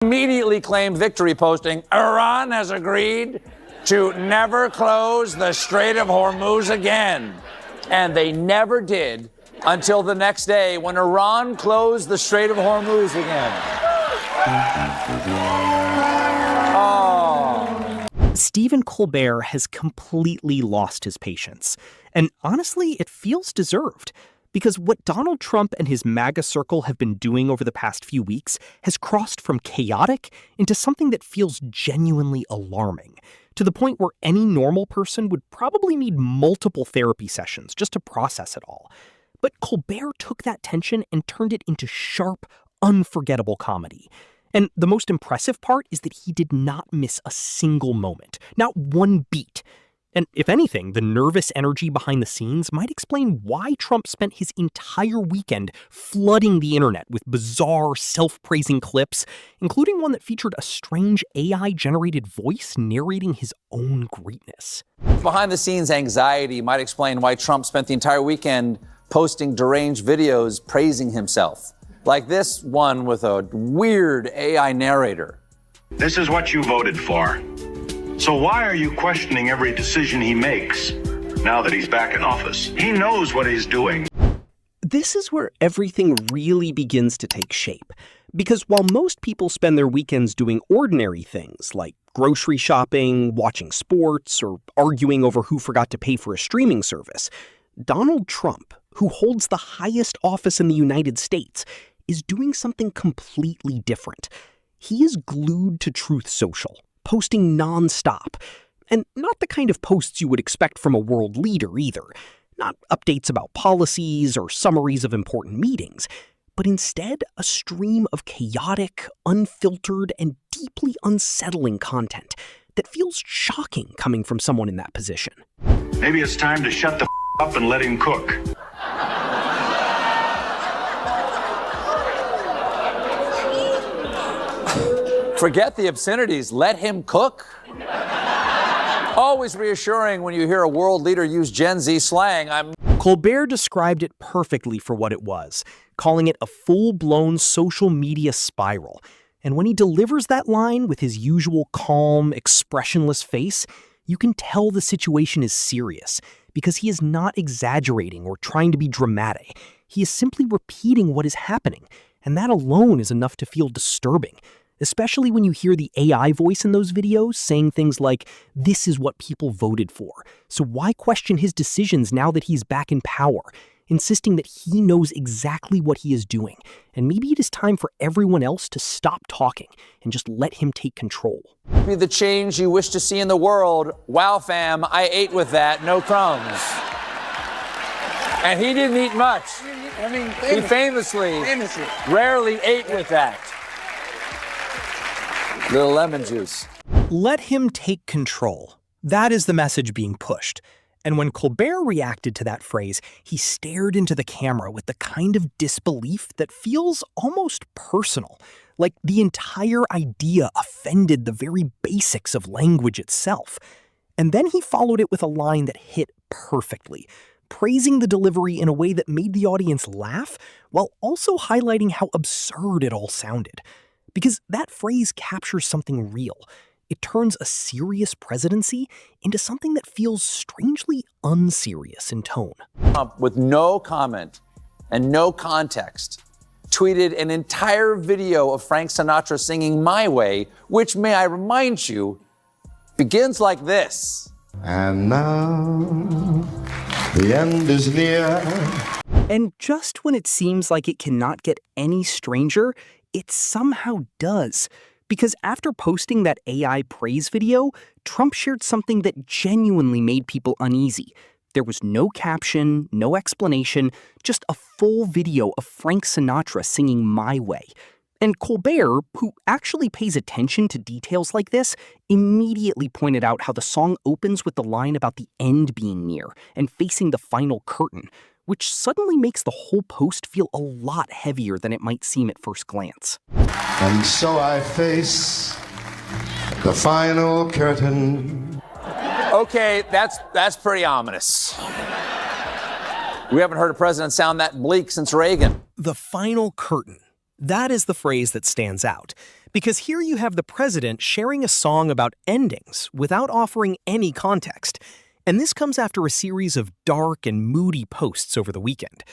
Immediately claimed victory, posting, Iran has agreed to never close the Strait of Hormuz again. And they never did until the next day when Iran closed the Strait of Hormuz again. Oh. Stephen Colbert has completely lost his patience. And honestly, it feels deserved. Because what Donald Trump and his MAGA circle have been doing over the past few weeks has crossed from chaotic into something that feels genuinely alarming, to the point where any normal person would probably need multiple therapy sessions just to process it all. But Colbert took that tension and turned it into sharp, unforgettable comedy. And the most impressive part is that he did not miss a single moment, not one beat. And if anything, the nervous energy behind the scenes might explain why Trump spent his entire weekend flooding the internet with bizarre, self-praising clips, including one that featured a strange AI-generated voice narrating his own greatness. Behind-the-scenes anxiety might explain why Trump spent the entire weekend posting deranged videos praising himself, like this one with a weird AI narrator. This is what you voted for. So why are you questioning every decision he makes now that he's back in office? He knows what he's doing. This is where everything really begins to take shape. Because while most people spend their weekends doing ordinary things like grocery shopping, watching sports, or arguing over who forgot to pay for a streaming service, Donald Trump, who holds the highest office in the United States, is doing something completely different. He is glued to Truth Social, posting nonstop. And not the kind of posts you would expect from a world leader either. Not updates about policies or summaries of important meetings, but instead a stream of chaotic, unfiltered, and deeply unsettling content that feels shocking coming from someone in that position. Maybe it's time to shut the up and let him cook. Forget the obscenities. Let him cook. Always reassuring when you hear a world leader use Gen Z slang. Colbert described it perfectly for what it was, calling it a full-blown social media spiral. And when he delivers that line with his usual calm, expressionless face, you can tell the situation is serious, because he is not exaggerating or trying to be dramatic. He is simply repeating what is happening, and that alone is enough to feel disturbing. Especially when you hear the AI voice in those videos saying things like, this is what people voted for, so why question his decisions now that he's back in power? Insisting that he knows exactly what he is doing, and maybe it is time for everyone else to stop talking and just let him take control. Be the change you wish to see in the world. Wow, fam, I ate with that, no crumbs. And he didn't eat much. I mean, He famously rarely ate with that. Little lemon juice. Let him take control. That is the message being pushed. And when Colbert reacted to that phrase, he stared into the camera with the kind of disbelief that feels almost personal, like the entire idea offended the very basics of language itself. And then he followed it with a line that hit perfectly, praising the delivery in a way that made the audience laugh, while also highlighting how absurd it all sounded. Because that phrase captures something real. It turns a serious presidency into something that feels strangely unserious in tone. With no comment and no context, tweeted an entire video of Frank Sinatra singing My Way, which, may I remind you, begins like this. And now the end is near. And just when it seems like it cannot get any stranger, it somehow does. Because after posting that AI praise video, Trump shared something that genuinely made people uneasy. There was no caption, no explanation, just a full video of Frank Sinatra singing My Way. And Colbert, who actually pays attention to details like this, immediately pointed out how the song opens with the line about the end being near and facing the final curtain, which suddenly makes the whole post feel a lot heavier than it might seem at first glance. And so I face the final curtain. Okay, that's pretty ominous. We haven't heard a president sound that bleak since Reagan. The final curtain. That is the phrase that stands out, Because here you have the president sharing a song about endings without offering any context. And this comes after a series of dark and moody posts over the weekend.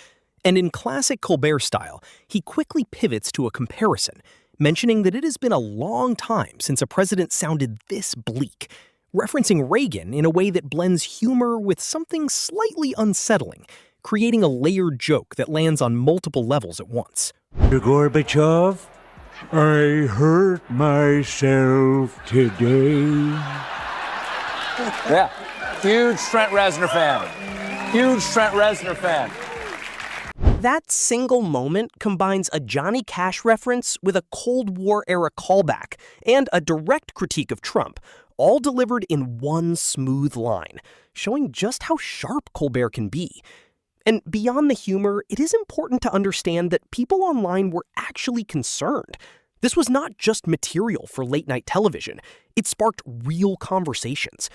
And in classic Colbert style, he quickly pivots to a comparison, mentioning that it has been a long time since a president sounded this bleak, referencing Reagan in a way that blends humor with something slightly unsettling, creating a layered joke that lands on multiple levels at once. Gorbachev, I hurt myself today. Yeah, huge Trent Reznor fan. Huge Trent Reznor fan. That single moment combines a Johnny Cash reference with a Cold War-era callback and a direct critique of Trump, all delivered in one smooth line, showing just how sharp Colbert can be. And beyond the humor, it is important to understand that people online were actually concerned. This was not just material for late-night television. It sparked real conversations.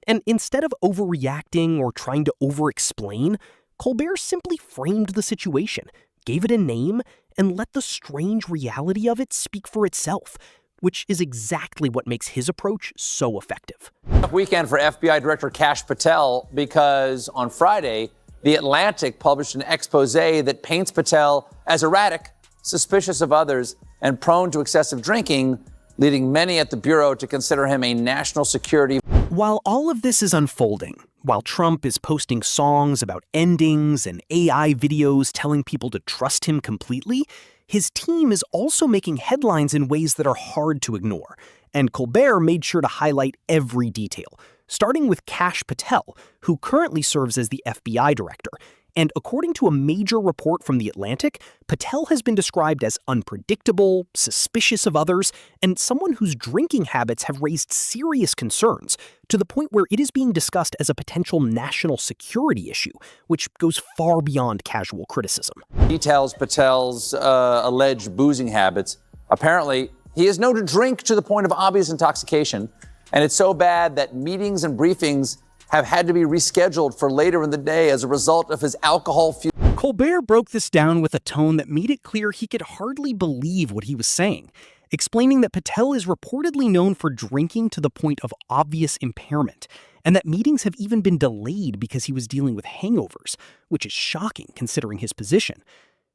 And instead of overreacting or trying to over-explain, Colbert simply framed the situation, gave it a name, and let the strange reality of it speak for itself, which is exactly what makes his approach so effective. Weekend for FBI Director Kash Patel, because on Friday, The Atlantic published an expose that paints Patel as erratic, suspicious of others, and prone to excessive drinking, leading many at the Bureau to consider him a national security. While all of this is unfolding, while Trump is posting songs about endings and AI videos telling people to trust him completely, his team is also making headlines in ways that are hard to ignore. And Colbert made sure to highlight every detail, starting with Kash Patel, who currently serves as the FBI director. And according to a major report from The Atlantic, Patel has been described as unpredictable, suspicious of others, and someone whose drinking habits have raised serious concerns, to the point where it is being discussed as a potential national security issue, which goes far beyond casual criticism. Details Patel's alleged boozing habits. Apparently, he is known to drink to the point of obvious intoxication, and it's so bad that meetings and briefings have had to be rescheduled for later in the day as a result of his alcohol-fueled. Colbert broke this down with a tone that made it clear he could hardly believe what he was saying, explaining that Patel is reportedly known for drinking to the point of obvious impairment, and that meetings have even been delayed because he was dealing with hangovers, which is shocking considering his position.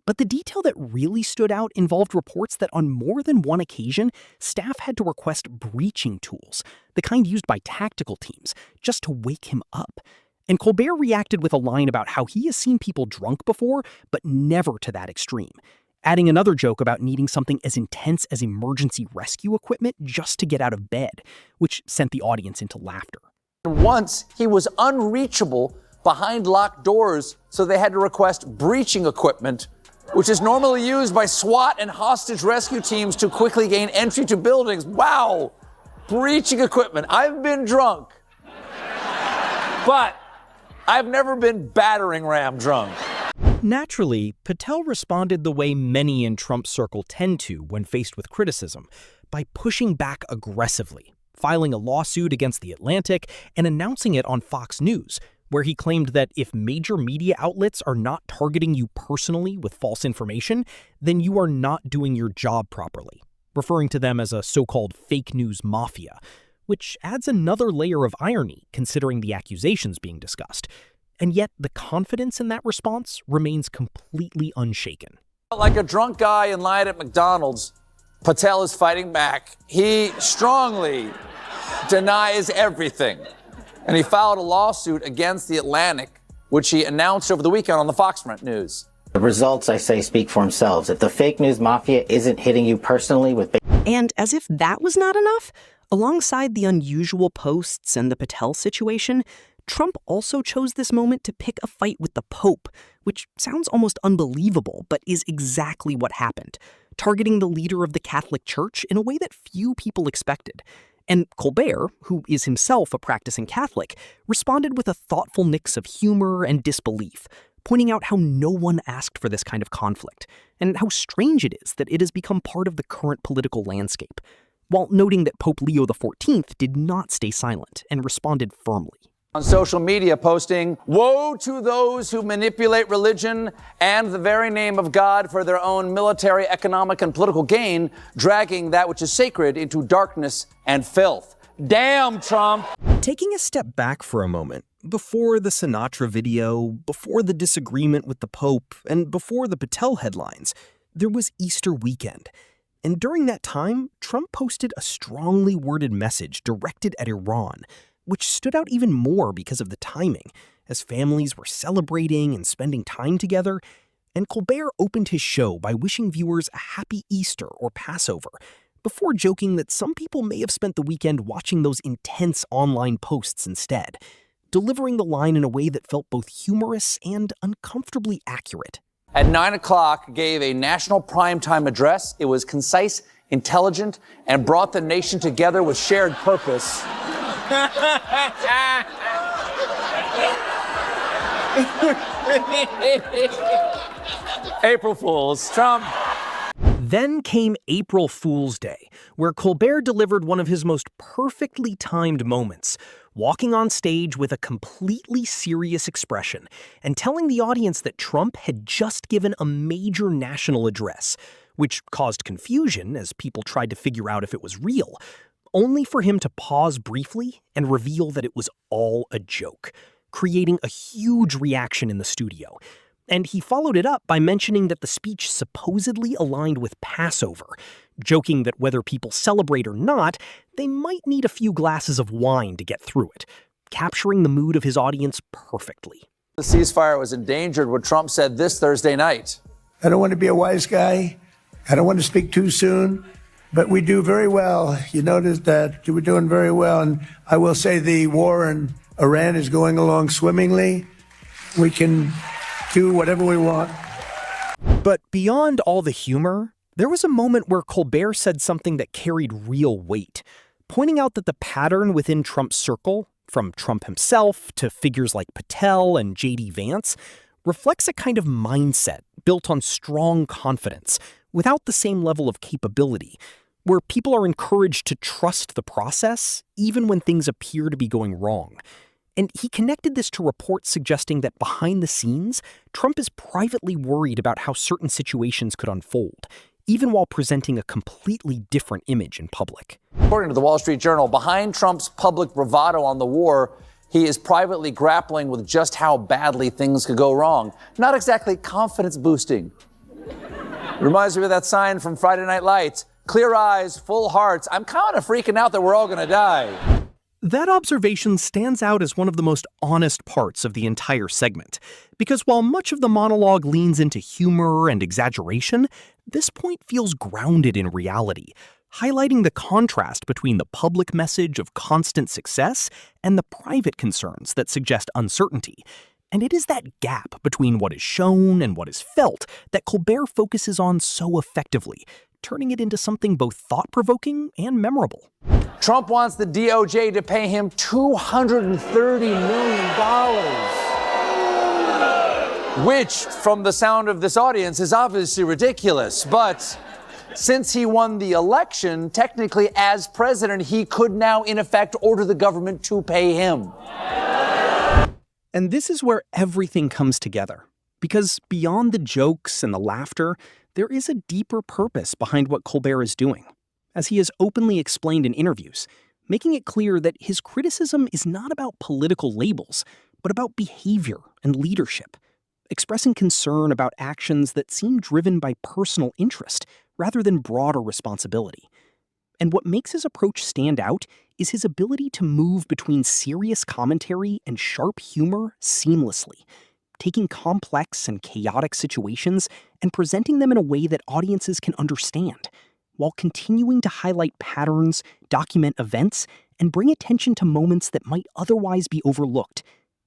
But the detail that really stood out involved reports that on more than one occasion, staff had to request breaching tools, the kind used by tactical teams, just to wake him up. And Colbert reacted with a line about how he has seen people drunk before, but never to that extreme, adding another joke about needing something as intense as emergency rescue equipment just to get out of bed, which sent the audience into laughter. Once, he was unreachable behind locked doors, so they had to request breaching equipment, which is normally used by SWAT and hostage rescue teams to quickly gain entry to buildings. Wow! Breaching equipment. I've been drunk, but I've never been battering ram drunk. Naturally, Patel responded the way many in Trump's circle tend to when faced with criticism, by pushing back aggressively, filing a lawsuit against The Atlantic and announcing it on Fox News, where he claimed that if major media outlets are not targeting you personally with false information, then you are not doing your job properly, referring to them as a so-called fake news mafia, which adds another layer of irony considering the accusations being discussed. And yet the confidence in that response remains completely unshaken. Like a drunk guy in line at McDonald's, Patel is fighting back. He strongly denies everything. And he filed a lawsuit against The Atlantic, which he announced over the weekend on the Fox News. The results, I say, speak for themselves. If the fake news mafia isn't hitting you personally with... And as if that was not enough, alongside the unusual posts and the Patel situation, Trump also chose this moment to pick a fight with the Pope, which sounds almost unbelievable, but is exactly what happened, targeting the leader of the Catholic Church in a way that few people expected. And Colbert, who is himself a practicing Catholic, responded with a thoughtful mix of humor and disbelief, pointing out how no one asked for this kind of conflict, and how strange it is that it has become part of the current political landscape, while noting that Pope Leo XIV did not stay silent and responded firmly. On social media posting, "Woe to those who manipulate religion and the very name of God for their own military, economic, and political gain, dragging that which is sacred into darkness and filth." Damn, Trump! Taking a step back for a moment, before the Sinatra video, before the disagreement with the Pope, and before the Patel headlines, there was Easter weekend. And during that time, Trump posted a strongly worded message directed at Iran, which stood out even more because of the timing, as families were celebrating and spending time together. And Colbert opened his show by wishing viewers a happy Easter or Passover, before joking that some people may have spent the weekend watching those intense online posts instead, delivering the line in a way that felt both humorous and uncomfortably accurate. At 9 o'clock, gave a national primetime address. It was concise, intelligent, and brought the nation together with shared purpose. April Fools. Trump. Then came April Fool's Day, where Colbert delivered one of his most perfectly timed moments, walking on stage with a completely serious expression and telling the audience that Trump had just given a major national address, which caused confusion as people tried to figure out if it was real, only for him to pause briefly and reveal that it was all a joke, creating a huge reaction in the studio. And he followed it up by mentioning that the speech supposedly aligned with Passover, joking that whether people celebrate or not, they might need a few glasses of wine to get through it, capturing the mood of his audience perfectly. The ceasefire was endangered when Trump said this Thursday night. I don't want to be a wise guy. I don't want to speak too soon, but we do very well. You notice that we're doing very well. And I will say the war in Iran is going along swimmingly. We can do whatever we want. But beyond all the humor, there was a moment where Colbert said something that carried real weight, pointing out that the pattern within Trump's circle, from Trump himself to figures like Patel and J.D. Vance, reflects a kind of mindset built on strong confidence without the same level of capability, where people are encouraged to trust the process even when things appear to be going wrong. And he connected this to reports suggesting that behind the scenes, Trump is privately worried about how certain situations could unfold, even while presenting a completely different image in public. According to the Wall Street Journal, behind Trump's public bravado on the war, he is privately grappling with just how badly things could go wrong. Not exactly confidence boosting. Reminds me of that sign from Friday Night Lights. Clear eyes, full hearts. I'm kind of freaking out that we're all going to die. That observation stands out as one of the most honest parts of the entire segment, because while much of the monologue leans into humor and exaggeration, this point feels grounded in reality, highlighting the contrast between the public message of constant success and the private concerns that suggest uncertainty. And it is that gap between what is shown and what is felt that Colbert focuses on so effectively, turning it into something both thought-provoking and memorable. Trump wants the DOJ to pay him $230 million, which, from the sound of this audience, is obviously ridiculous. But since he won the election, technically as president, he could now, in effect, order the government to pay him. And this is where everything comes together. Because beyond the jokes and the laughter, there is a deeper purpose behind what Colbert is doing, as he has openly explained in interviews, making it clear that his criticism is not about political labels, but about behavior and leadership, expressing concern about actions that seem driven by personal interest rather than broader responsibility. And what makes his approach stand out is his ability to move between serious commentary and sharp humor seamlessly, taking complex and chaotic situations and presenting them in a way that audiences can understand, while continuing to highlight patterns, document events, and bring attention to moments that might otherwise be overlooked,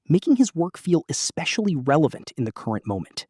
making his work feel especially relevant in the current moment.